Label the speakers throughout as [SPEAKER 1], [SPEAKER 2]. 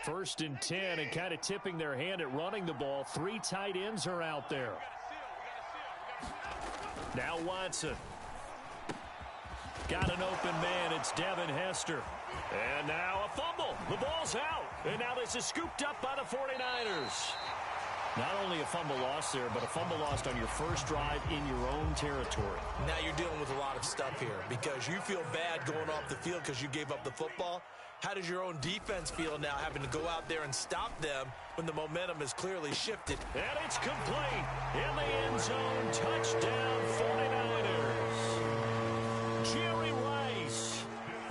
[SPEAKER 1] First and 10, and kind of tipping their hand at running the ball. 3 tight ends are out there. Now Watson. Got an open man. It's Devin Hester. And now a fumble. The ball's out. And now this is scooped up by the 49ers. Not only a fumble loss there, but a fumble lost on your first drive in your own territory.
[SPEAKER 2] Now you're dealing with a lot of stuff here because you feel bad going off the field because you gave up the football. How does your own defense feel now having to go out there and stop them when the momentum is clearly shifted?
[SPEAKER 1] And it's complete in the end zone. Touchdown 49ers. Jerry Rice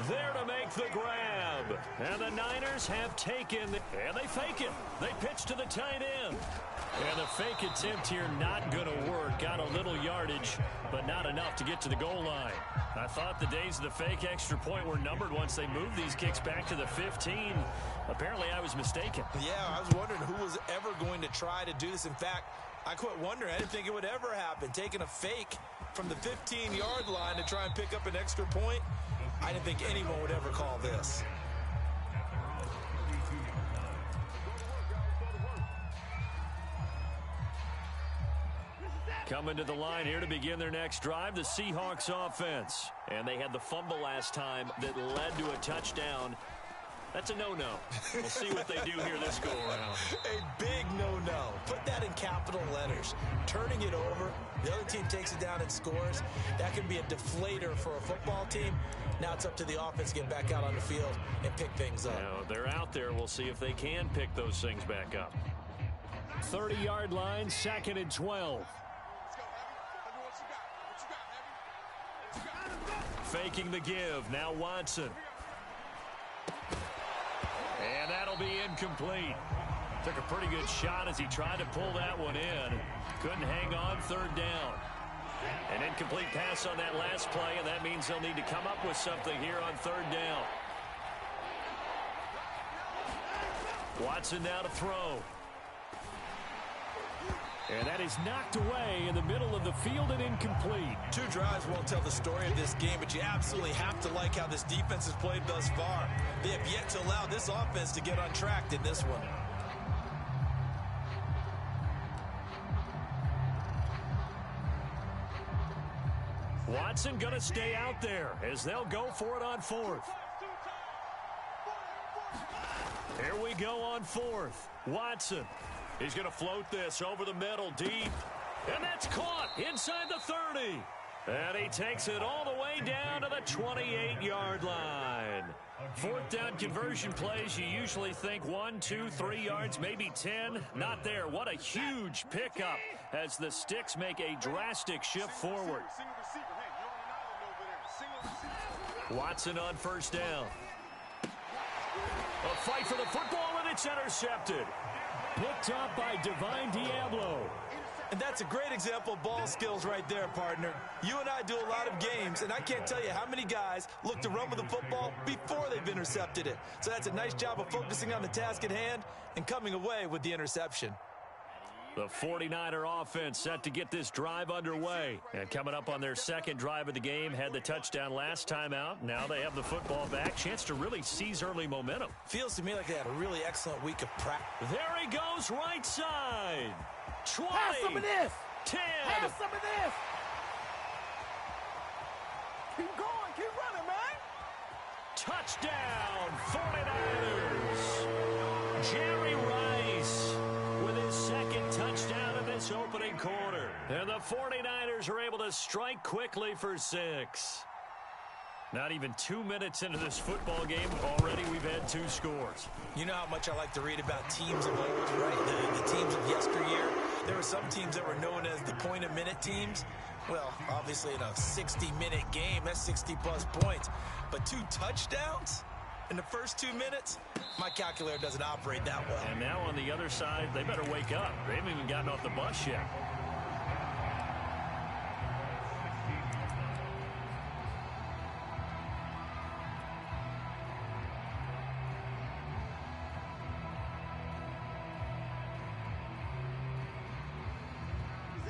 [SPEAKER 1] there to make the grab. And the Niners have taken, and they fake it. They pitch to the tight end. And the fake attempt here not going to work. Got a little yardage, but not enough to get to the goal line. I thought the days of the fake extra point were numbered once they moved these kicks back to the 15. Apparently, I was mistaken.
[SPEAKER 2] Yeah, I was wondering who was ever going to try to do this. In fact, I quit wondering. I didn't think it would ever happen. Taking a fake from the 15-yard line to try and pick up an extra point, I didn't think anyone would ever call this.
[SPEAKER 1] Coming to the line here to begin their next drive, the Seahawks offense. And they had the fumble last time that led to a touchdown. That's a no-no. We'll see what they do here this go-around.
[SPEAKER 2] A big no-no. Put that in capital letters. Turning it over, the other team takes it down and scores. That can be a deflator for a football team. Now it's up to the offense to get back out on the field and pick things up.
[SPEAKER 1] Now, they're out there. We'll see if they can pick those things back up. 30-yard line, 2nd and 12. Faking the give. Now Watson. And that'll be incomplete. Took a pretty good shot as he tried to pull that one in. Couldn't hang on. 3rd down. An incomplete pass on that last play, and that means they'll need to come up with something here on 3rd down. Watson now to throw. And that is knocked away in the middle of the field and incomplete.
[SPEAKER 2] 2 drives won't tell the story of this game, but you absolutely have to like how this defense has played thus far. They have yet to allow this offense to get on track in this one.
[SPEAKER 1] Watson going to stay out there as they'll go for it on 4th. Here we go on 4th. Watson. He's going to float this over the middle deep. And that's caught inside the 30. And he takes it all the way down to the 28-yard line. 4th down conversion plays, you usually think 1, 2, 3 yards, maybe 10. Not there. What a huge pickup as the Sticks make a drastic shift forward. Watson on 1st down. A fight for the football, and it's intercepted. Picked up by Divine Diablo.
[SPEAKER 2] And that's a great example of ball skills right there, partner. You and I do a lot of games, and I can't tell you how many guys look to run with the football before they've intercepted it. So that's a nice job of focusing on the task at hand and coming away with the interception.
[SPEAKER 1] The 49er offense set to get this drive underway. And coming up on their 2nd drive of the game, had the touchdown last time out. Now they have the football back. Chance to really seize early momentum.
[SPEAKER 2] Feels to me like they had a really excellent week of practice.
[SPEAKER 1] There he goes, right side. 20.
[SPEAKER 3] Have some of this.
[SPEAKER 1] 10.
[SPEAKER 3] Have some of this. Keep going. Keep running, man.
[SPEAKER 1] Touchdown, 49ers. Jerry Rice with his 2nd touchdown in this opening quarter. And the 49ers are able to strike quickly for 6. Not even 2 minutes into this football game, already we've had 2 scores.
[SPEAKER 2] You know how much I like to read about teams of old, right? The teams of yesteryear. There were some teams that were known as the point-a-minute teams. Well, obviously in a 60-minute game, that's 60-plus points. But 2 touchdowns in the first 2 minutes? My calculator doesn't operate that well.
[SPEAKER 1] And now on the other side, they better wake up. They haven't even gotten off the bus yet.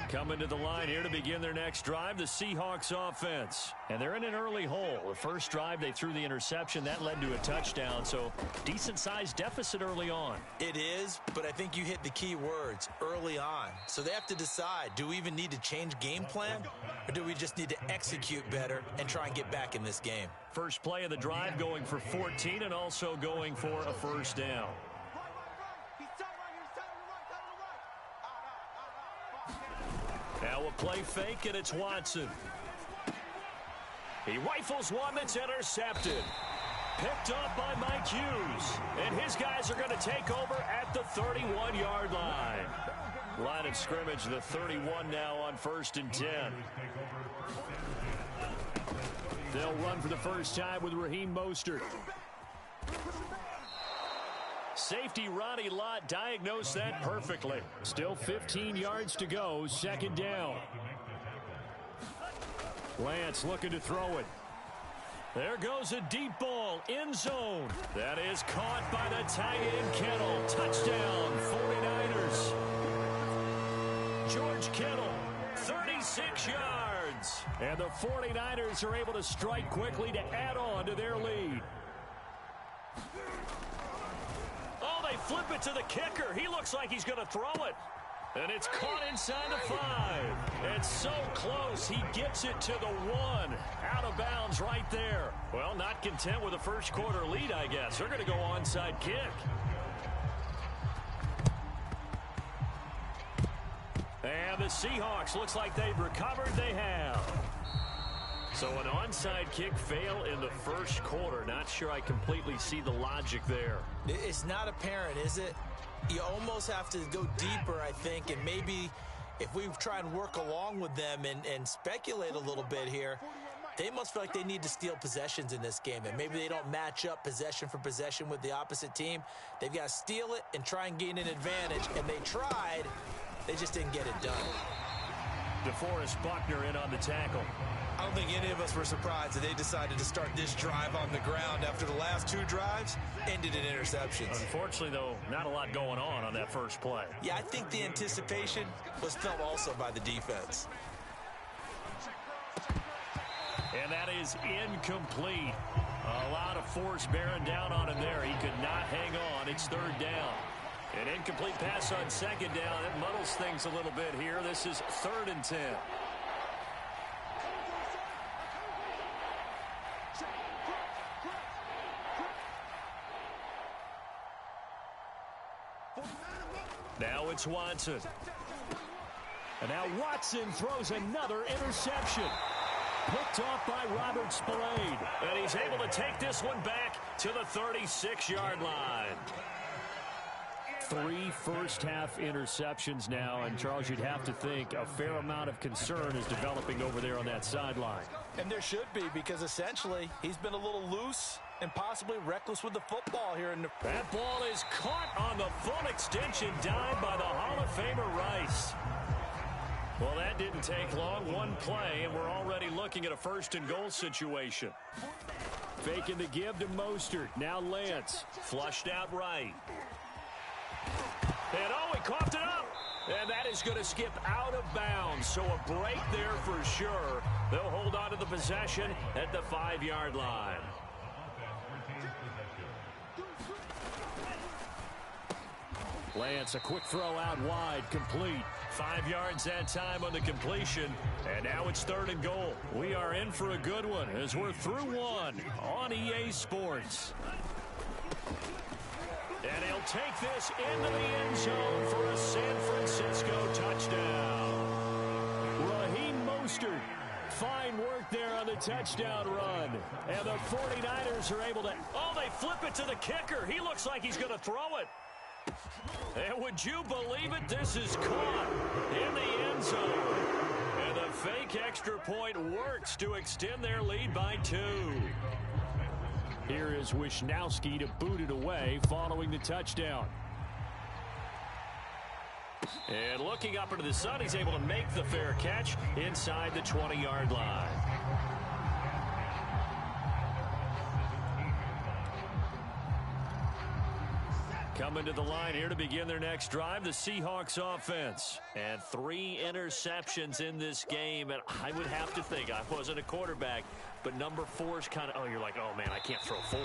[SPEAKER 1] Coming to the line here to begin their next drive, the Seahawks offense. And they're in an early hole. The first drive, they threw the interception. That led to a touchdown, so decent-sized deficit early on.
[SPEAKER 2] It is, but I think you hit the key words, early on. So they have to decide, do we even need to change game plan, or do we just need to execute better and try and get back in this game?
[SPEAKER 1] First play of the drive going for 14 and also going for a first down. Now a play fake, and it's Watson. He rifles one that's intercepted. Picked up by Mike Hughes. And his guys are going to take over at the 31-yard line. Line of scrimmage, the 31 now on 1st and 10. They'll run for the first time with Raheem Mostert. Safety Ronnie Lott diagnosed that perfectly. Still 15 yards to go, second down. Lance looking to throw it. There goes a deep ball, end zone. That is caught by the tight end Kittle. Touchdown, 49ers. George Kittle, 36 yards. And the 49ers are able to strike quickly to add on to their lead. Oh, they flip it to the kicker. He looks like he's going to throw it. And it's caught inside the 5. It's so close. He gets it to the 1. Out of bounds right there. Well, not content with a first quarter lead, I guess. They're going to go onside kick. And the Seahawks, looks like they've recovered. They have. So an onside kick fail in the first quarter. Not sure I completely see the logic there.
[SPEAKER 2] It's not apparent, is it? You almost have to go deeper, I think, and maybe if we try and work along with them and speculate a little bit here, they must feel like they need to steal possessions in this game, and maybe they don't match up possession for possession with the opposite team. They've got to steal it and try and gain an advantage, and they tried. They just didn't get it done.
[SPEAKER 1] DeForest Buckner in on the tackle.
[SPEAKER 2] I don't think any of us were surprised that they decided to start this drive on the ground after the last 2 drives ended in interceptions.
[SPEAKER 1] Unfortunately, though, not a lot going on that first play.
[SPEAKER 2] Yeah, I think the anticipation was felt also by the defense.
[SPEAKER 1] And that is incomplete. A lot of force bearing down on him there. He could not hang on. It's 3rd down. An incomplete pass on 2nd down. It muddles things a little bit here. This is 3rd and 10. Now it's Watson. And now Watson throws another interception. Picked off by Robert Spillane. And he's able to take this one back to the 36-yard line. 3 first-half interceptions now. And, Charles, you'd have to think a fair amount of concern is developing over there on that sideline.
[SPEAKER 4] And there should be, because essentially he's been a little loose and possibly reckless with the football here.
[SPEAKER 1] That ball is caught on the full extension dive by the Hall of Famer Rice. Well, that didn't take long. One play, and we're already looking at a 1st and goal situation. Faking the give to Mostert. Now Lance. Flushed out right. And oh, he coughed it up. And that is going to skip out of bounds. So a break there for sure. They'll hold on to the possession at the 5-yard line. Lance, a quick throw out wide, complete. 5 yards that time on the completion. And now it's 3rd and goal. We are in for a good one as we're through 1 on EA Sports. And he'll take this into the end zone for a San Francisco touchdown. Raheem Mostert. Fine work there on the touchdown run. And the 49ers are able to... Oh, they flip it to the kicker. He looks like he's going to throw it. And would you believe it? This is caught in the end zone. And the fake extra point works to extend their lead by 2. Here is Wisnowski to boot it away following the touchdown. And looking up into the sun, he's able to make the fair catch inside the 20-yard line. Coming to the line here to begin their next drive, the Seahawks offense. And 3 interceptions in this game. And I would have to think, I wasn't a quarterback, but number 4 is kind of, you're like, oh, man, I can't throw 4.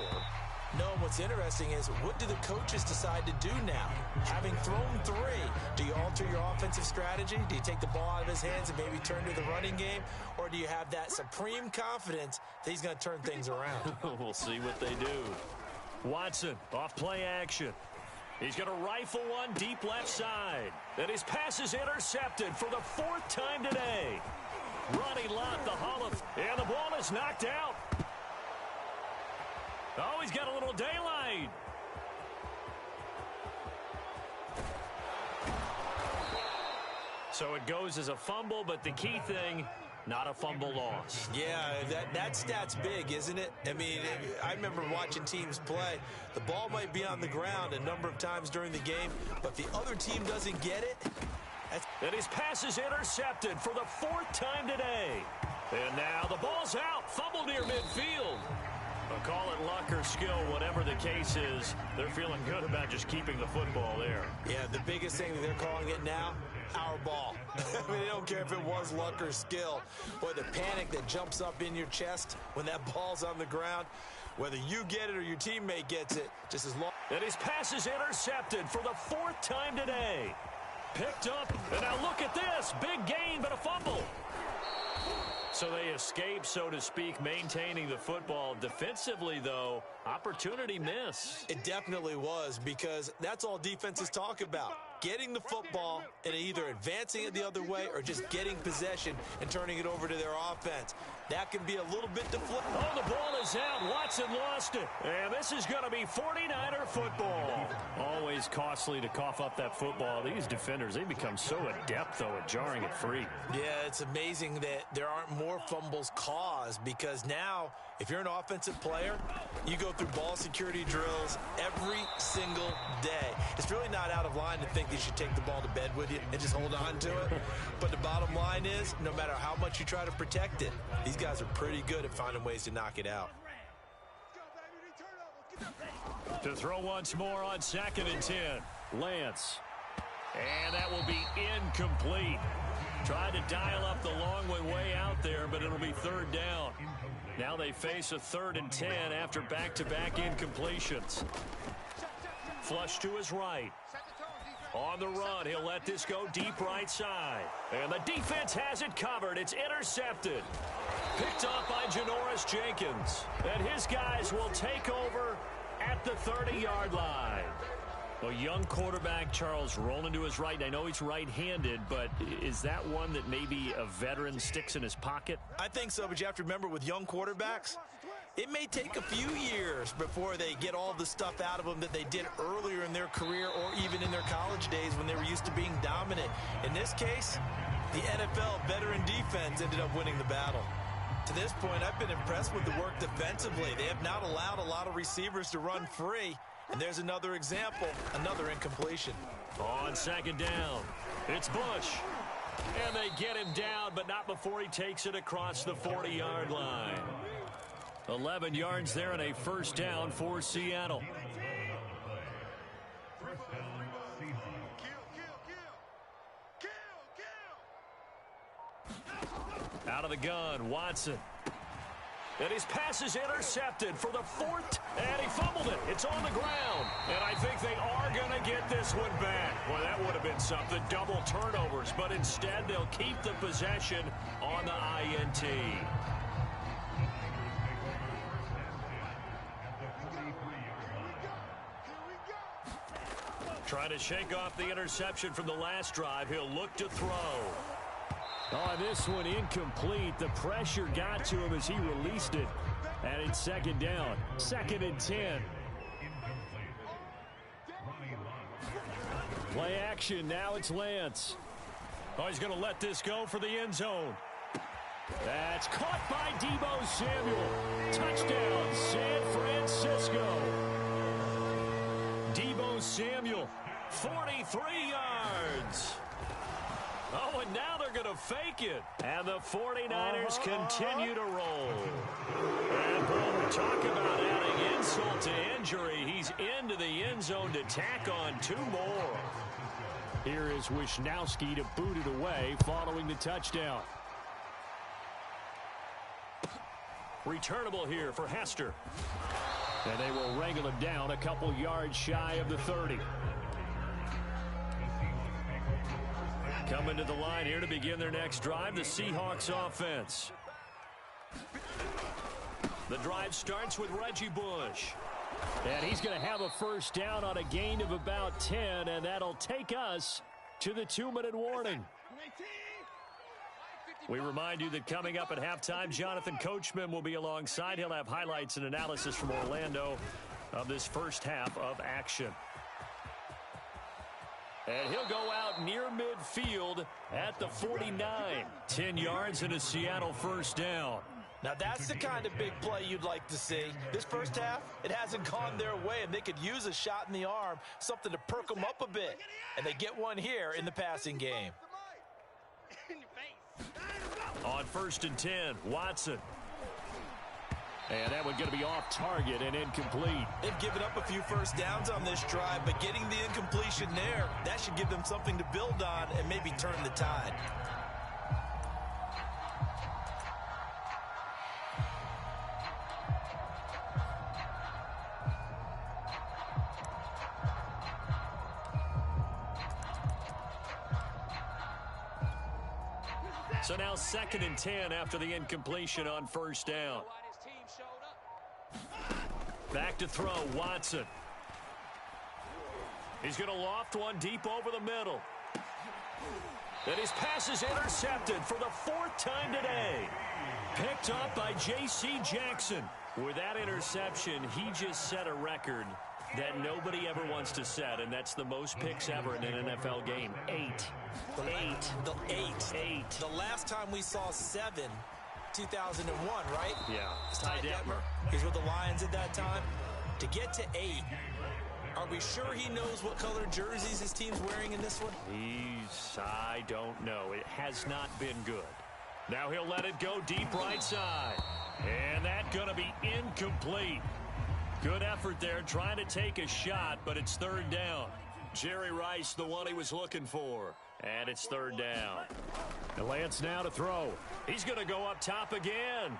[SPEAKER 2] No, and what's interesting is, what do the coaches decide to do now? Having thrown 3, do you alter your offensive strategy? Do you take the ball out of his hands and maybe turn to the running game? Or do you have that supreme confidence that he's going to turn things around?
[SPEAKER 1] We'll see what they do. Watson, off play action. He's going to rifle one deep left side. And his pass is intercepted for the 4th time today. Ronnie Lott, the Hall of... And the ball is knocked out. Oh, he's got a little daylight. So it goes as a fumble, but the key thing, not a fumble loss.
[SPEAKER 2] Yeah, that stat's big, isn't it? I mean, I remember watching teams play. The ball might be on the ground a number of times during the game, but if the other team doesn't get it...
[SPEAKER 1] And his pass is intercepted for the 4th time today. And now the ball's out. Fumble near midfield. But call it luck or skill, whatever the case is, they're feeling good about just keeping the football there.
[SPEAKER 2] Yeah, the biggest thing that they're calling it now, our ball. I mean, they don't care if it was luck or skill. Boy, the panic that jumps up in your chest when that ball's on the ground, whether you get it or your teammate gets it, just as long.
[SPEAKER 1] And his pass is intercepted for the 4th time today. Picked up, and now look at this. Big gain, but a fumble. So they escape, so to speak, maintaining the football. Defensively, though, opportunity miss.
[SPEAKER 2] It definitely was, because that's all defenses talk about. Getting the football and either advancing it the other way or just getting possession and turning it over to their offense. That can be a little bit deflected.
[SPEAKER 1] Oh, the ball is out. Watson lost it. And this is going to be 49er football. Always costly to cough up that football. These defenders, they become so adept, though, at jarring it free.
[SPEAKER 2] Yeah, it's amazing that there aren't more fumbles caused, because now, if you're an offensive player, you go through ball security drills every single day. It's really not out of line to think you should take the ball to bed with you and just hold on to it. But the bottom line is, no matter how much you try to protect it, these guys are pretty good at finding ways to knock it out.
[SPEAKER 1] To throw once more on 2nd and 10. Lance. And that will be incomplete. Tried to dial up the long way out there, but it'll be 3rd down. Now they face a 3rd and 10 after back-to-back incompletions. Flush to his right. On the run, he'll let this go deep right side. And the defense has it covered. It's intercepted. Picked up by Janoris Jenkins. And his guys will take over at the 30-yard line. A young quarterback, Charles, rolling to his right. I know he's right-handed, but is that one that maybe a veteran sticks in his pocket?
[SPEAKER 2] I think so, but you have to remember, with young quarterbacks, it may take a few years before they get all the stuff out of them that they did earlier in their career or even in their college days when they were used to being dominant. In this case, the NFL veteran defense ended up winning the battle. To this point, I've been impressed with the work defensively. They have not allowed a lot of receivers to run free. And there's another example, another incompletion.
[SPEAKER 1] On 2nd down, it's Bush. And they get him down, but not before he takes it across the 40-yard line. 11 yards there and a 1st down for Seattle. Out of the gun, Watson. And his pass is intercepted for the 4th, and he fumbled it. It's on the ground, and I think they are going to get this one back. Well, that would have been something, double turnovers, but instead they'll keep the possession on the INT. Trying to shake off the interception from the last drive. He'll look to throw. Oh, this one incomplete. The pressure got to him as he released it. And it's 2nd down. 2nd and 10. Play action. Now it's Lance. Oh, he's going to let this go for the end zone. That's caught by Deebo Samuel. Touchdown, San Francisco. Deebo Samuel, 43 yards. Oh, and now they're going to fake it. And the 49ers continue to roll. And, boy, talk about adding insult to injury. He's into the end end zone to tack on 2 more. Here is Wisnowski to boot it away following the touchdown. Returnable here for Hester. And they will wrangle him down a couple yards shy of the 30. Coming to the line here to begin their next drive, the Seahawks offense. The drive starts with Reggie Bush. And he's going to have a first down on a gain of about 10, and that'll take us to the 2-minute warning. We remind you that coming up at halftime, Jonathan Coachman will be alongside. He'll have highlights and analysis from Orlando of this first half of action. And he'll go out near midfield at the 49. 10 yards and a Seattle first down.
[SPEAKER 4] Now that's the kind of big play you'd like to see. This first half, it hasn't gone their way, and they could use a shot in the arm, something to perk them up a bit. And they get one here in the passing game.
[SPEAKER 1] On 1st and 10, Watson. And that one's going to be off target and incomplete.
[SPEAKER 4] They've given up a few first downs on this drive, but getting the incompletion there, that should give them something to build on and maybe turn the tide.
[SPEAKER 1] So now 2nd and 10 after the incompletion on first down. Back to throw, Watson. He's going to loft one deep over the middle. And his pass is intercepted for the 4th time today. Picked up by J.C. Jackson. With that interception, he just set a record that nobody ever wants to set, and that's the most picks ever in an NFL game. 8.
[SPEAKER 4] The last time we saw 7, 2001, right?
[SPEAKER 1] Yeah.
[SPEAKER 4] Ty Detmer. He's with the Lions at that time. To get to 8, are we sure he knows what color jerseys his team's wearing in this one?
[SPEAKER 1] I don't know. It has not been good. Now he'll let it go deep right side. And that's going to be incomplete. Good effort there, trying to take a shot, but it's 3rd down. Jerry Rice, the one he was looking for. And it's 3rd down. And Lance now to throw. He's going to go up top again.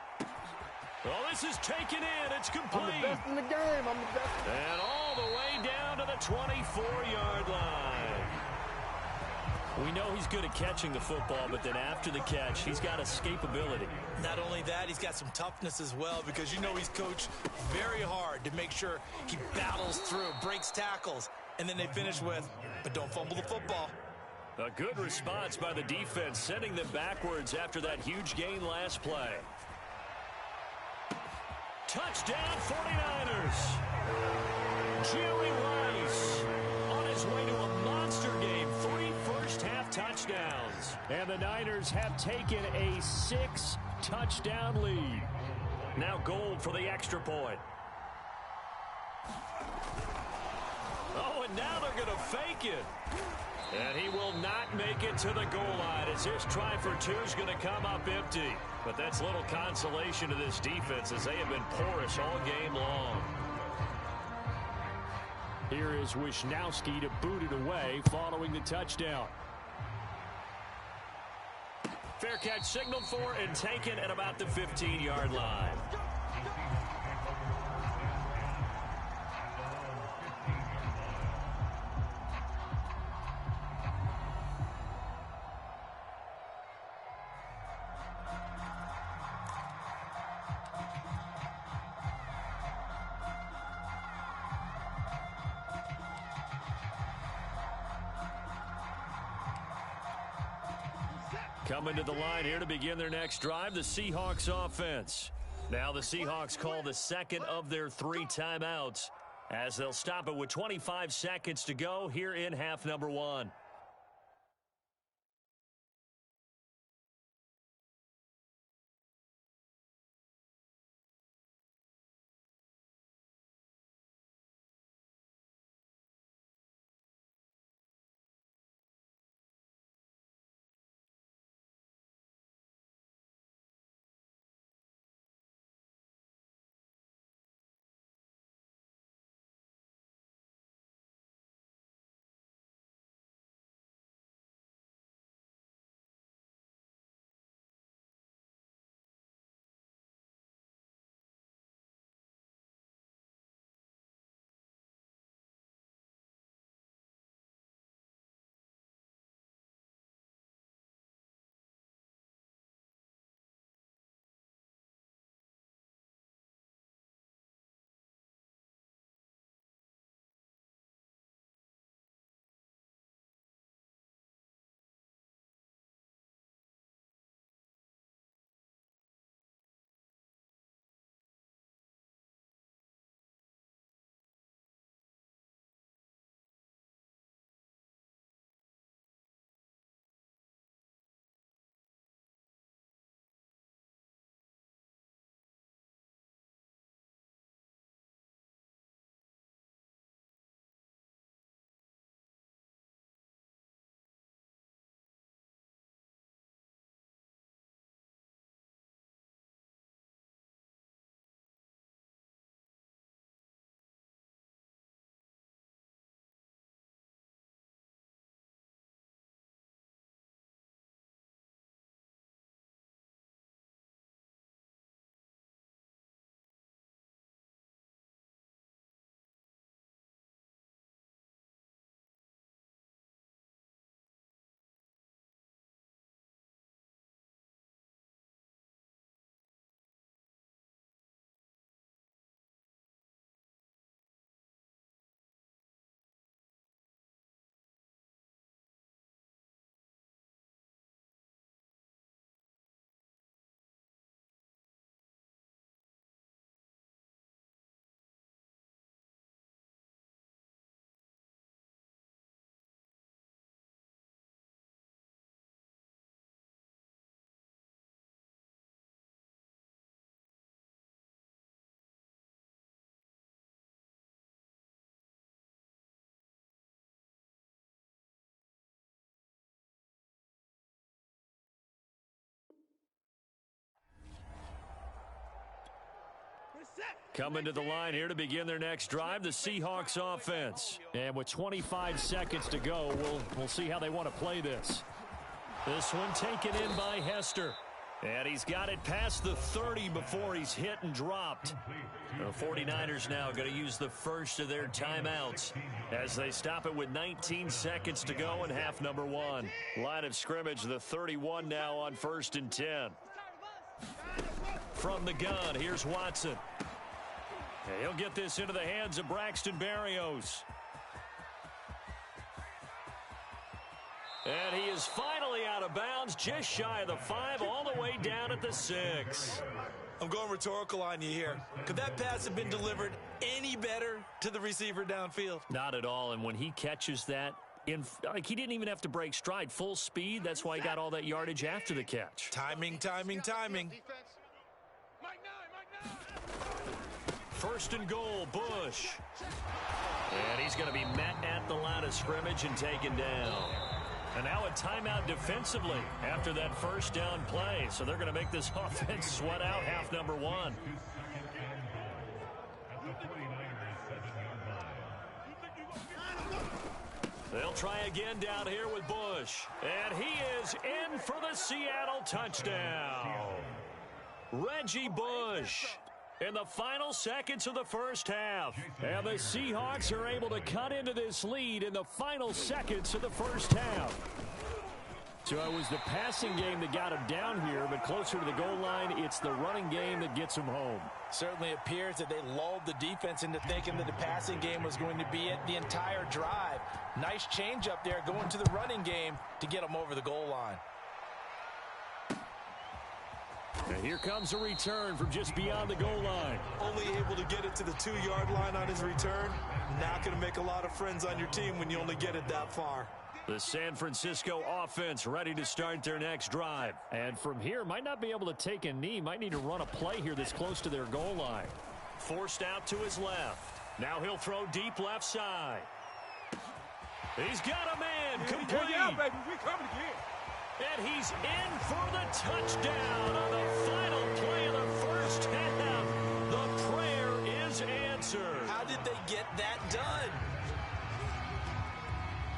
[SPEAKER 1] Well, this is taken in. It's complete.
[SPEAKER 3] I'm the best in the game. I'm the best.
[SPEAKER 1] And all the way down to the 24-yard line. We know he's good at catching the football, but then after the catch, he's got escapability.
[SPEAKER 4] Not only that, he's got some toughness as well, because you know he's coached very hard to make sure he battles through, breaks tackles, and then they finish with, but don't fumble the football.
[SPEAKER 1] A good response by the defense, sending them backwards after that huge gain last play. Touchdown 49ers. Jerry Rice on his way to a monster game. 3 first-half touchdowns. And the Niners have taken a 6-touchdown lead. Now Gold for the extra point. Oh, and now they're going to fake it. And he will not make it to the goal line as his try for 2 is going to come up empty. But that's little consolation to this defense as they have been porous all game long. Here is Wisnowski to boot it away following the touchdown. Fair catch signaled for and taken at about the 15-yard line. Coming to the line here to begin their next drive, the Seahawks offense. Now the Seahawks call the 2nd of their 3 timeouts as they'll stop it with 25 seconds to go here in half number 1. Coming to the line here to begin their next drive, the Seahawks offense. And with 25 seconds to go, we'll see how they want to play this. This one taken in by Hester. And he's got it past the 30 before he's hit and dropped. The 49ers now going to use the first of their timeouts as they stop it with 19 seconds to go in half number one. Line of scrimmage, the 31 now on 1st and 10. From the gun, here's Watson. And he'll get this into the hands of Braxton Berrios. And he is finally out of bounds, just shy of the 5, all the way down at the 6.
[SPEAKER 2] I'm going rhetorical on you here. Could that pass have been delivered any better to the receiver downfield?
[SPEAKER 1] Not at all, and when he catches that, he didn't even have to break stride. Full speed, that's why he got all that yardage after the catch.
[SPEAKER 2] Timing, timing, timing.
[SPEAKER 1] 1st and goal, Bush. And he's going to be met at the line of scrimmage and taken down. And now a timeout defensively after that first down play. So they're going to make this offense sweat out half number one. They'll try again down here with Bush. And he is in for the Seattle touchdown. Reggie Bush in the final seconds of the first half. And the Seahawks are able to cut into this lead in the final seconds of the first half. So it was the passing game that got him down here, but closer to the goal line, it's the running game that gets him home.
[SPEAKER 4] Certainly appears that they lulled the defense into thinking that the passing game was going to be it the entire drive. Nice change up there going to the running game to get him over the goal line.
[SPEAKER 1] And here comes a return from just beyond the goal line.
[SPEAKER 2] Only able to get it to the 2-yard line on his return. Not going to make a lot of friends on your team when you only get it that far.
[SPEAKER 1] The San Francisco offense ready to start their next drive. And from here, might not be able to take a knee. Might need to run a play here that's close to their goal line. Forced out to his left. Now he'll throw deep left side. He's got a man complete.
[SPEAKER 3] Yeah, baby, we coming again.
[SPEAKER 1] And he's in for the touchdown on the final play of the first half. The prayer is answered.
[SPEAKER 2] How did they get that done?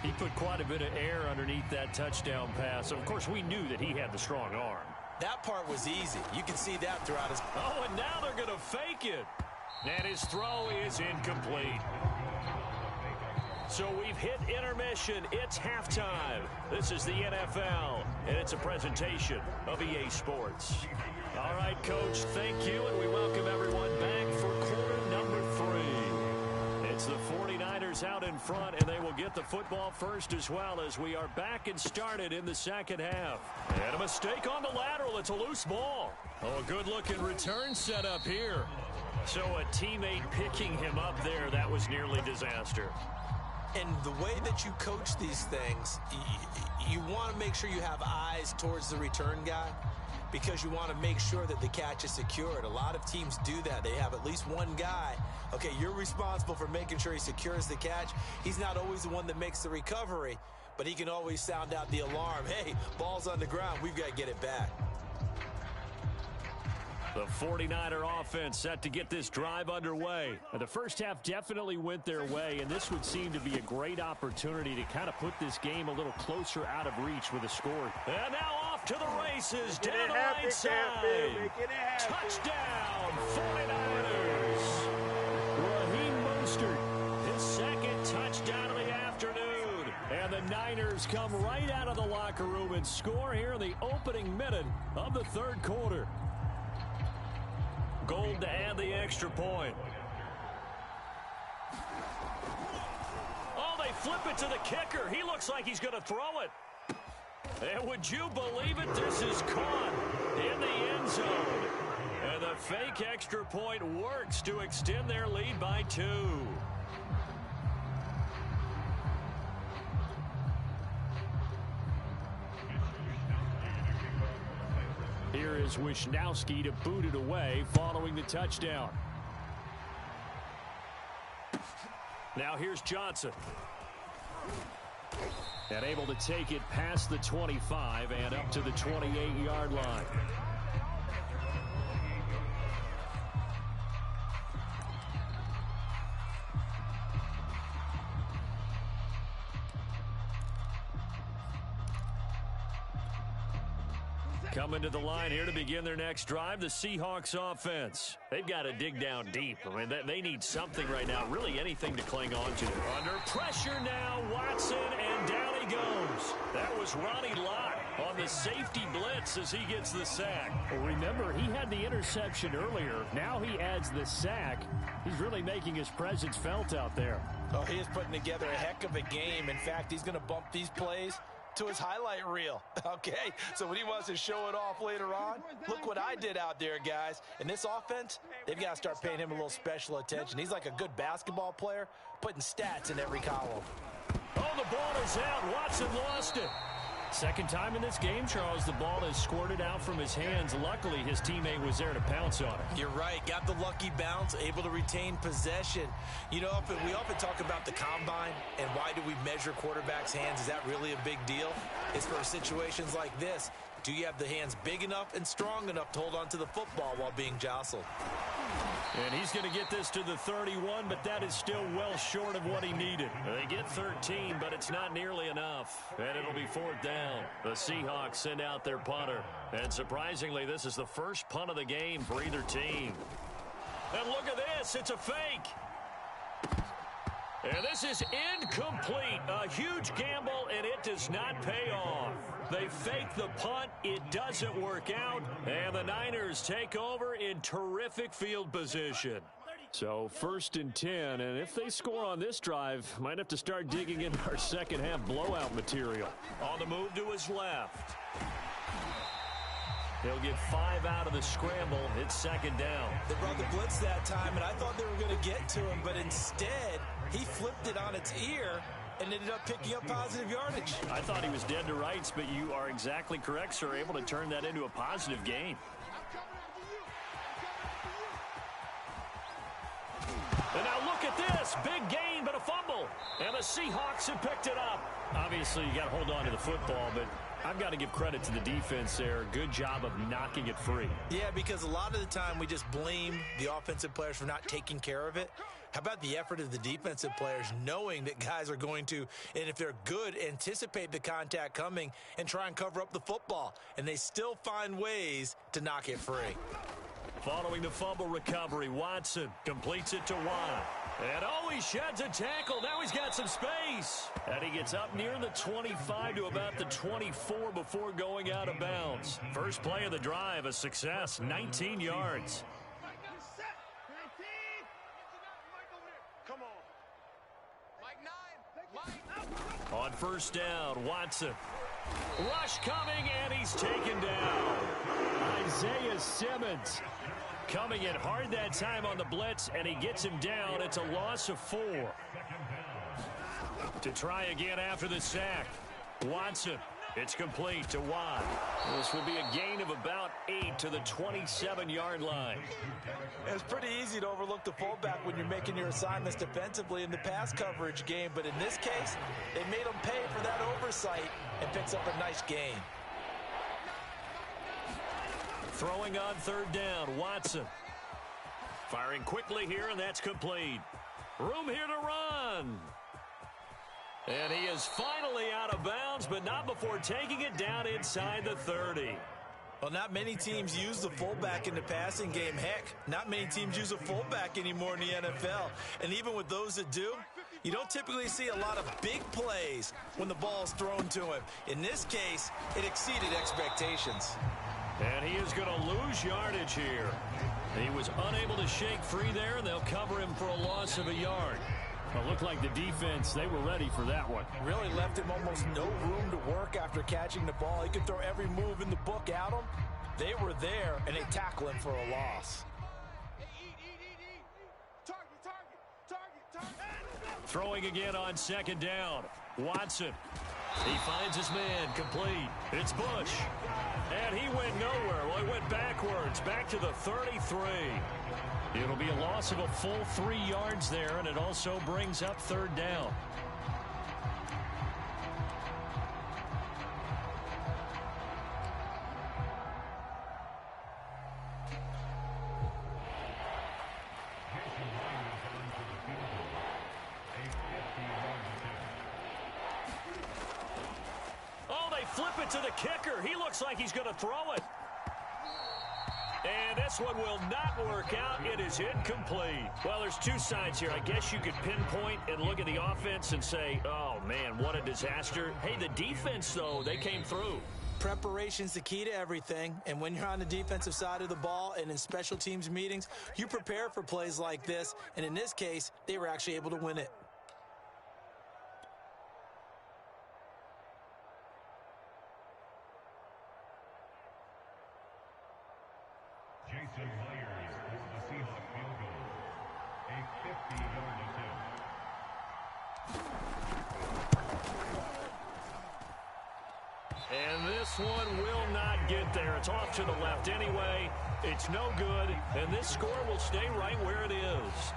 [SPEAKER 1] He put quite a bit of air underneath that touchdown pass. Of course, we knew that he had the strong arm.
[SPEAKER 2] That part was easy. You can see that throughout his...
[SPEAKER 1] Oh, and now they're going to fake it. And his throw is incomplete. So we've hit intermission. It's halftime. This is the NFL, and it's a presentation of EA Sports. All right, Coach, thank you, and we welcome everyone back for quarter number 3. It's the 49ers out in front, and they will get the football first as well as we are back and started in the second half. And a mistake on the lateral. It's a loose ball. Oh, a good-looking return set up here. So a teammate picking him up there, that was nearly disaster.
[SPEAKER 2] And the way that you coach these things, you want to make sure you have eyes towards the return guy because you want to make sure that the catch is secured. A lot of teams do that. They have at least one guy. Okay, you're responsible for making sure he secures the catch. He's not always the one that makes the recovery, but he can always sound out the alarm. Hey, ball's on the ground. We've got to get it back.
[SPEAKER 1] The 49er offense set to get this drive underway. The first half definitely went their way, and this would seem to be a great opportunity to kind of put this game a little closer out of reach with a score. And now off to the races, down the right side. Touchdown, 49ers. Raheem Mostert, his second touchdown of the afternoon. And the Niners come right out of the locker room and score here in the opening minute of the third quarter. Gold to add the extra point. Oh, they flip it to the kicker. He looks like he's going to throw it. And would you believe it? This is caught in the end zone. And the fake extra point works to extend their lead by 2. Here is Wisnowski to boot it away following the touchdown. Now here's Johnson. And able to take it past the 25 and up to the 28-yard line. Coming to the line here to begin their next drive, the Seahawks offense. They've got to dig down deep. I mean, they need something right now, really anything to cling on to. Under pressure now, Watson, and down he goes. That was Ronnie Lott on the safety blitz as he gets the sack.
[SPEAKER 5] Well, remember, he had the interception earlier. Now he adds the sack. He's really making his presence felt out there.
[SPEAKER 4] Oh, he is putting together a heck of a game. In fact, he's going to bump these plays to his highlight reel. Okay, so when he wants to show it off later on, look what I did out there, guys. In this offense, they've got to start paying him a little special attention. He's like a good basketball player, putting stats in every column.
[SPEAKER 1] Oh, the ball is out. Watson lost it.
[SPEAKER 5] Second time in this game, Charles, the ball has squirted out from his hands. Luckily, his teammate was there to pounce on it.
[SPEAKER 2] You're right. Got the lucky bounce, able to retain possession. You know, we often talk about the combine and why do we measure quarterbacks' hands. Is that really a big deal? It's for situations like this. Do you have the hands big enough and strong enough to hold on to the football while being jostled?
[SPEAKER 1] And he's going to get this to the 31, but that is still well short of what he needed. They get 13, but it's not nearly enough. And it'll be fourth down. The Seahawks send out their punter. And surprisingly, this is the first punt of the game for either team. And look at this. It's a fake. And this is incomplete. A huge gamble, and it does not pay off. They fake the punt. It doesn't work out. And the Niners take over in terrific field position.
[SPEAKER 5] So 1st and 10, and if they score on this drive, might have to start digging into our second half blowout material.
[SPEAKER 1] On the move to his left. They'll get 5 out of the scramble. It's second down.
[SPEAKER 2] They brought the blitz that time, and I thought they were going to get to him, but instead he flipped it on its ear and ended up picking up positive yardage.
[SPEAKER 5] I thought he was dead to rights, but you are exactly correct, sir. Able to turn that into a positive gain.
[SPEAKER 1] And now look at this. Big gain, but a fumble. And the Seahawks have picked it up.
[SPEAKER 5] Obviously, you got to hold on to the football, but I've got to give credit to the defense there. Good job of knocking it free.
[SPEAKER 2] Yeah, because a lot of the time we just blame the offensive players for not taking care of it. How about the effort of the defensive players knowing that guys are going to, and if they're good, anticipate the contact coming and try and cover up the football. And they still find ways to knock it free.
[SPEAKER 1] Following the fumble recovery, Watson completes it to Watt. And oh, he sheds a tackle. Now he's got some space. And he gets up near the 25 to about the 24 before going out of bounds. First play of the drive, a success, 19 yards. On first down, Watson. Rush coming, and he's taken down.
[SPEAKER 5] Isaiah Simmons
[SPEAKER 1] coming in hard that time on the blitz, and he gets him down. It's a loss of 4. To try again after the sack. Watson. It's complete to Watt. This will be a gain of about 8 to the 27-yard line.
[SPEAKER 4] It's pretty easy to overlook the fullback when you're making your assignments defensively in the pass coverage game, but in this case, they made him pay for that oversight and picks up a nice gain.
[SPEAKER 1] Throwing on third down, Watson. Firing quickly here, and that's complete. Room here to run. And he is finally out of bounds, but not before taking it down inside the 30.
[SPEAKER 2] Well, not many teams use the fullback in the passing game. Heck, not many teams use a fullback anymore in the NFL. And even with those that do, you don't typically see a lot of big plays when the ball is thrown to him. In this case, it exceeded expectations.
[SPEAKER 1] And he is going to lose yardage here. He was unable to shake free there, and they'll cover him for a loss of a yard.
[SPEAKER 5] Well, it looked like the defense, they were ready for that one.
[SPEAKER 4] Really left him almost no room to work after catching the ball. He could throw every move in the book at him. They were there, and they tackle him for a loss.
[SPEAKER 1] Throwing again on second down. Watson. He finds his man complete. It's Bush. And he went nowhere. Well, he went backwards, back to the 33. It'll be a loss of a full 3 yards there, and it also brings up third down. flip it to the kicker. He looks like he's going to throw it. And this one will not work out. It is incomplete. Well, there's two sides here. I guess you could pinpoint and look at the offense and say, oh, man, what a disaster. Hey, the defense, though, they came through.
[SPEAKER 2] Preparation's the key to everything, and when you're on the defensive side of the ball and in special teams meetings, you prepare for plays like this, and in this case, they were actually able to win it.
[SPEAKER 6] Jason Myers for the Seahawks field goal. A 50-yard attempt.
[SPEAKER 1] And this one will not get there. It's off to the left anyway. It's no good, and this score will stay right where it is.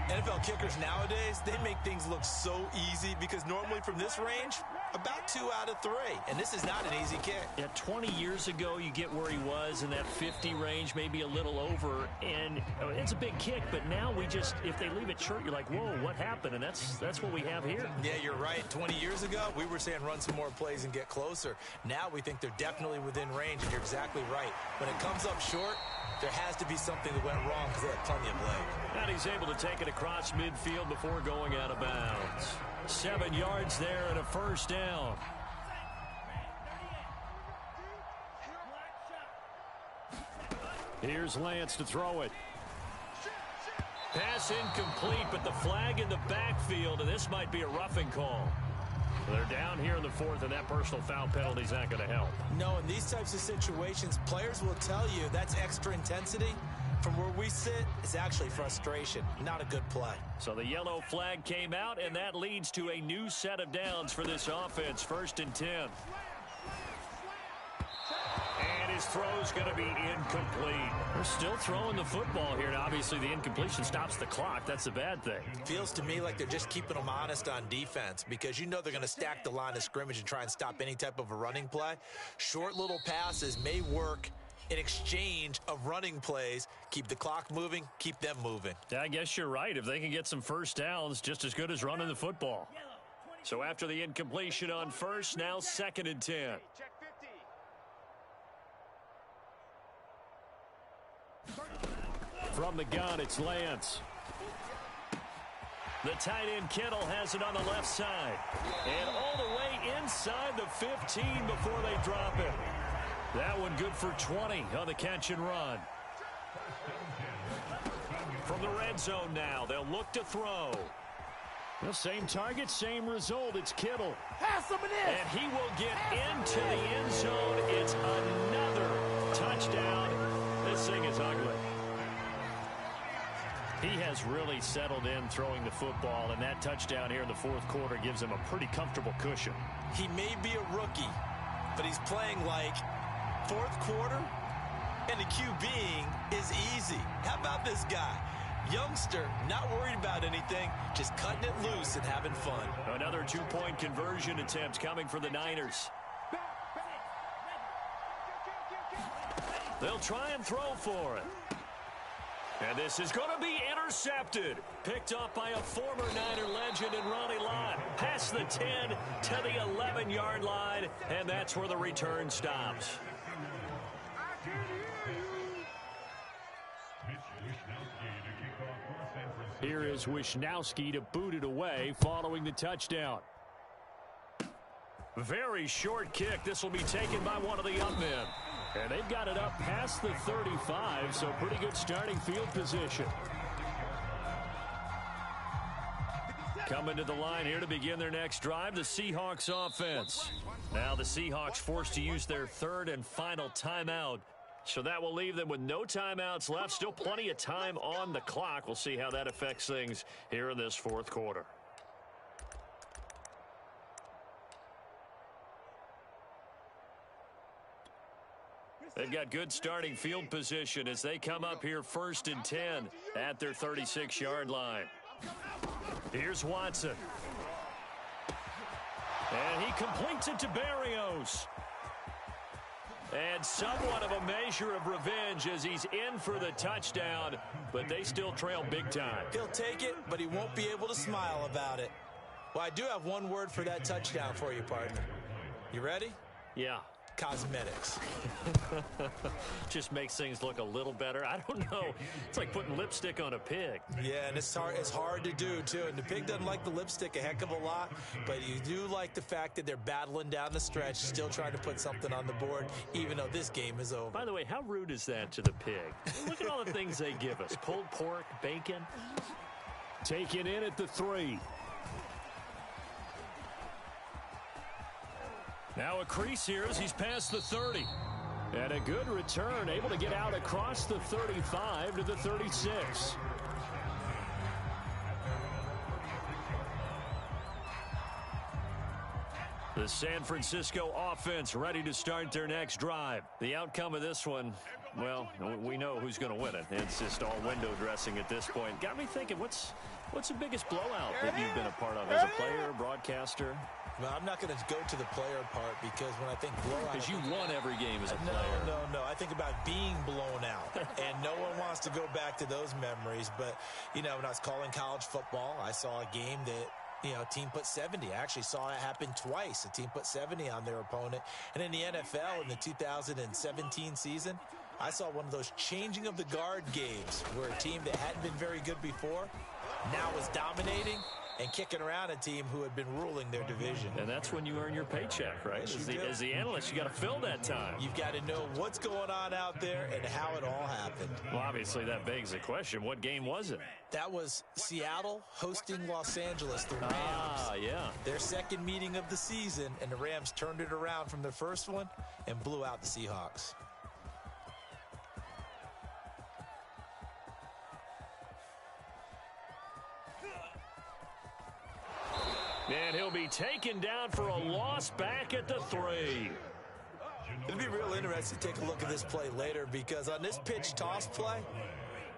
[SPEAKER 2] NFL kickers nowadays, they make things look so easy because normally from this range, about 2 out of 3. And this is not an easy kick.
[SPEAKER 1] Yeah, 20 years ago, you get where he was in that 50 range, maybe a little over, and it's a big kick, but now we just, if they leave it short, you're like, whoa, what happened? And that's what we have here.
[SPEAKER 2] Yeah, you're right. 20 years ago, we were saying run some more plays and get closer. Now we think they're definitely within range, and you're exactly right. When it comes up short, there has to be something that went wrong because they had plenty of leg.
[SPEAKER 1] And he's able to take it across midfield before going out of bounds. 7 yards there and a first down. Here's Lance to throw it. Pass incomplete, but the flag in the backfield, and this might be a roughing call. They're down here in the fourth, and that personal foul penalty is not going to help.
[SPEAKER 2] No, in these types of situations, players will tell you that's extra intensity. From where we sit, it's actually frustration, not a good play.
[SPEAKER 1] So the yellow flag came out, and that leads to a new set of downs for this offense. 1st and 10. And his throw's going to be incomplete. They're still throwing the football here, and obviously the incompletion stops the clock. That's a bad thing.
[SPEAKER 2] Feels to me like they're just keeping them honest on defense because you know they're going to stack the line of scrimmage and try and stop any type of a running play. Short little passes may work in exchange of running plays. Keep the clock moving, keep them moving.
[SPEAKER 1] I guess you're right. If they can get some first downs, just as good as running the football. So after the incompletion on first, now 2nd and 10. From the gun, it's Lance. The tight end Kittle has it on the left side. And all the way inside the 15 before they drop it. That one good for 20 on the catch and run. From the red zone now, they'll look to throw. The same target, same result. It's Kittle. And he will get into the end zone. It's another touchdown. This thing is ugly. He has really settled in throwing the football, and that touchdown here in the fourth quarter gives him a pretty comfortable cushion.
[SPEAKER 2] He may be a rookie, but he's playing like fourth quarter, and the QBing is easy. How about this guy? Youngster, not worried about anything, just cutting it loose and having fun.
[SPEAKER 1] Another two-point conversion attempt coming for the Niners. They'll try and throw for it. And this is going to be intercepted. Picked off by a former Niner legend in Ronnie Lott. Past the 10 to the 11-yard line, and that's where the return stops. Here is Wishnowski to boot it away following the touchdown. Very short kick. This will be taken by one of the up men. And they've got it up past the 35, so pretty good starting field position. Coming to the line here to begin their next drive, the Seahawks offense. Now the Seahawks forced to use their 3rd and final timeout. So that will leave them with no timeouts left. Still plenty of time on the clock. We'll see how that affects things here in this fourth quarter. They've got good starting field position as they come up here 1st and 10 at their 36-yard line. Here's Watson. And he completes it to Berrios. And somewhat of a measure of revenge as he's in for the touchdown, but they still trail big time.
[SPEAKER 2] He'll take it, but he won't be able to smile about it. Well, I do have one word for that touchdown for you, partner. You ready?
[SPEAKER 5] Yeah.
[SPEAKER 2] Cosmetics.
[SPEAKER 5] Just makes things look a little better. I don't know. It's like putting lipstick on a pig.
[SPEAKER 2] Yeah, and it's hard to do, too. And the pig doesn't like the lipstick a heck of a lot, but you do like the fact that they're battling down the stretch, still trying to put something on the board, even though this game is over.
[SPEAKER 5] By the way, how rude is that to the pig? Look at all the things they give us. Pulled pork, bacon. Taken in at the 3. Now a crease here as he's past the 30. And a good return, able to get out across the 35 to the 36. The San Francisco offense ready to start their next drive. The outcome of this one, well, we know who's going to win it. It's just all window dressing at this point. Got me thinking, what's the biggest blowout that you've been a part of as a player, broadcaster?
[SPEAKER 2] Well, I'm not going to go to the player part because when I think blowout...
[SPEAKER 5] Because you won every game as a player.
[SPEAKER 2] No. I think about being blown out. And no one wants to go back to those memories. But, you know, when I was calling college football, I saw a game that, you know, a team put 70. I actually saw it happen twice. A team put 70 on their opponent. And in the NFL, in the 2017 season, I saw one of those changing of the guard games where a team that hadn't been very good before now was dominating and kicking around a team who had been ruling their division.
[SPEAKER 5] And that's when you earn your paycheck, right? As the analyst, you got to fill that time.
[SPEAKER 2] You've got to know what's going on out there and how it all happened.
[SPEAKER 5] Well, obviously, that begs the question, what game was it?
[SPEAKER 2] That was Seattle hosting Los Angeles, the Rams.
[SPEAKER 5] Ah, yeah.
[SPEAKER 2] Their second meeting of the season, and the Rams turned it around from their first one and blew out the Seahawks.
[SPEAKER 5] And he'll be taken down for a loss back at the 3.
[SPEAKER 2] It'll be real interesting to take a look at this play later because on this pitch toss play,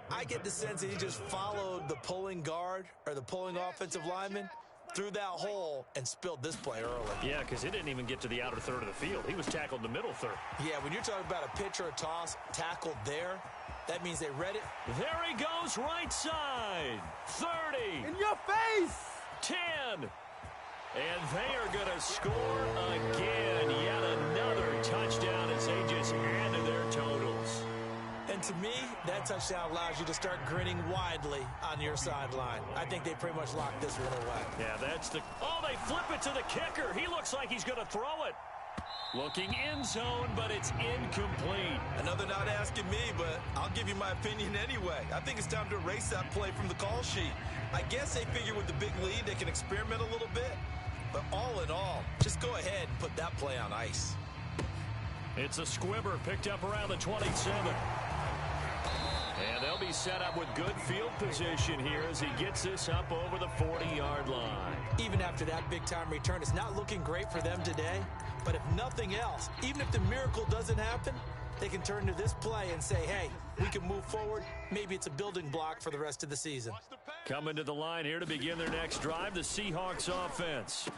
[SPEAKER 2] I get the sense that he just followed the pulling guard or the pulling offensive lineman through that hole and spilled this play early.
[SPEAKER 5] Yeah, because he didn't even get to the outer third of the field. He was tackled in the middle third.
[SPEAKER 2] Yeah, when you're talking about a pitch or a toss tackled there, that means they read it.
[SPEAKER 5] There he goes, right side. 30.
[SPEAKER 3] In your face!
[SPEAKER 5] 10. And they are going to score again. Yet another touchdown as they just add to their totals.
[SPEAKER 2] And to me, that touchdown allows you to start grinning widely on your sideline. I think they pretty much locked this one away.
[SPEAKER 5] Yeah, that's the... Oh, they flip it to the kicker. He looks like he's going to throw it. Looking end zone, but it's incomplete.
[SPEAKER 2] Another not asking me, but I'll give you my opinion anyway. I think it's time to erase that play from the call sheet. I guess they figure with the big lead, they can experiment a little bit. But all in all, just go ahead and put that play on ice.
[SPEAKER 5] It's a squibber picked up around the 27. And they'll be set up with good field position here as he gets this up over the 40-yard line.
[SPEAKER 2] Even after that big-time return, it's not looking great for them today. But if nothing else, even if the miracle doesn't happen, they can turn to this play and say, hey, we can move forward. Maybe it's a building block for the rest of the season.
[SPEAKER 5] Coming to the line here to begin their next drive, the Seahawks offense.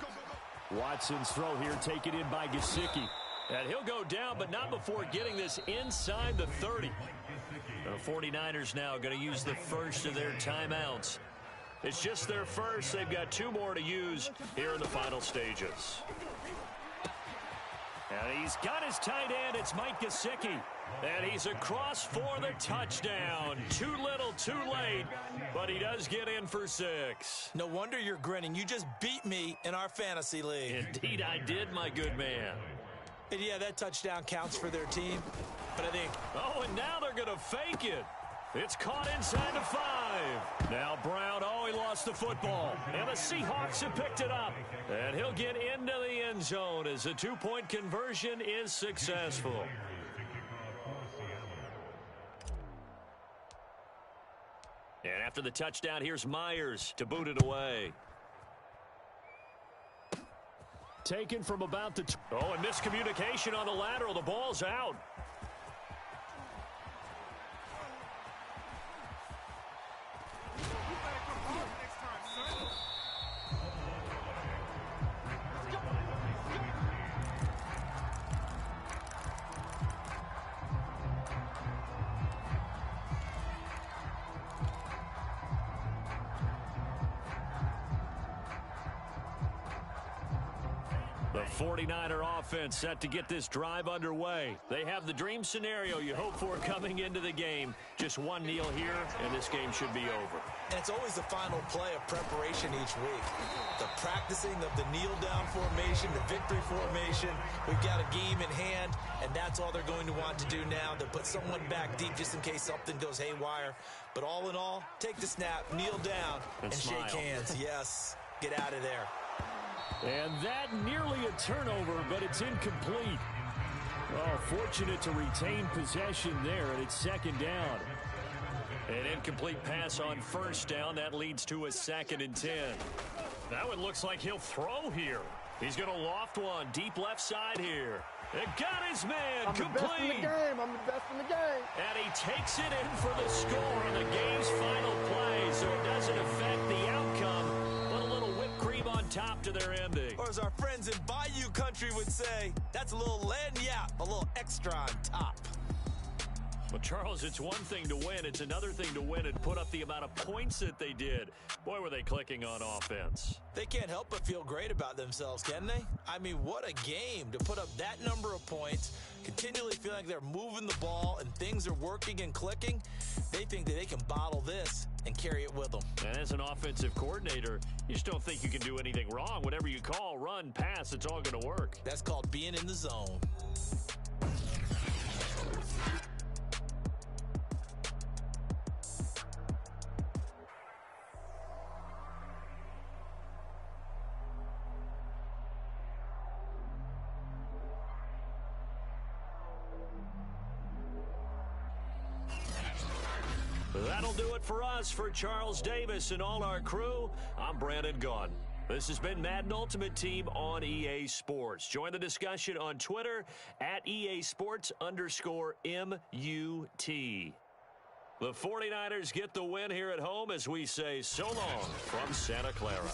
[SPEAKER 5] Watson's throw here taken in by Gesicki. And he'll go down, but not before getting this inside the 30. The 49ers now going to use the first of their timeouts. It's just their first. They've got 2 more to use here in the final stages. And he's got his tight end. It's Mike Gesicki. And he's across for the touchdown. Too little, too late. But he does get in for 6.
[SPEAKER 2] No wonder you're grinning. You just beat me in our fantasy league.
[SPEAKER 5] Indeed, I did, my good man.
[SPEAKER 2] And yeah, that touchdown counts for their team. But I think...
[SPEAKER 5] Oh, and now they're going to fake it. It's caught inside the 5. Now Brown, he lost the football. And the Seahawks have picked it up. And he'll get into the end zone as the 2-point conversion is successful. And after the touchdown, here's Myers to boot it away. Taken from about the... and miscommunication on the lateral. The ball's out. The 49er offense set to get this drive underway. They have the dream scenario you hope for coming into the game. Just one kneel here, and this game should be over.
[SPEAKER 2] And it's always the final play of preparation each week. The practicing of the kneel-down formation, the victory formation. We've got a game in hand, and that's all they're going to want to do now. They'll put someone back deep just in case something goes haywire. But all in all, take the snap, kneel down, and shake hands. Yes, get out of there.
[SPEAKER 5] And that nearly a turnover, but it's incomplete. Oh, fortunate to retain possession there, and it's second down. An incomplete pass on first down. That leads to a 2nd and 10. That one looks like he'll throw here. He's going to loft one deep left side here. It got his man.
[SPEAKER 3] I'm
[SPEAKER 5] complete.
[SPEAKER 3] the best in the game. I'm the best in the game.
[SPEAKER 5] And he takes it in for the score on the game's final play, so it doesn't affect the outcome. But a little whipped cream on top to their ending.
[SPEAKER 2] Or as our friends in Bayou Country would say, that's a little lagniappe, a little extra on top.
[SPEAKER 5] Well, Charles, it's one thing to win. It's another thing to win and put up the amount of points that they did. Boy, were they clicking on offense.
[SPEAKER 2] They can't help but feel great about themselves, can they? I mean, what a game to put up that number of points, continually feeling like they're moving the ball and things are working and clicking. They think that they can bottle this and carry it with them.
[SPEAKER 5] And as an offensive coordinator, you just don't think you can do anything wrong. Whatever you call, run, pass, it's all going to work.
[SPEAKER 2] That's called being in the zone.
[SPEAKER 5] That'll do it for us. For Charles Davis and all our crew, I'm Brandon Gaudin. This has been Madden Ultimate Team on EA Sports. Join the discussion on Twitter at EA Sports_MUT. The 49ers get the win here at home as we say so long from Santa Clara.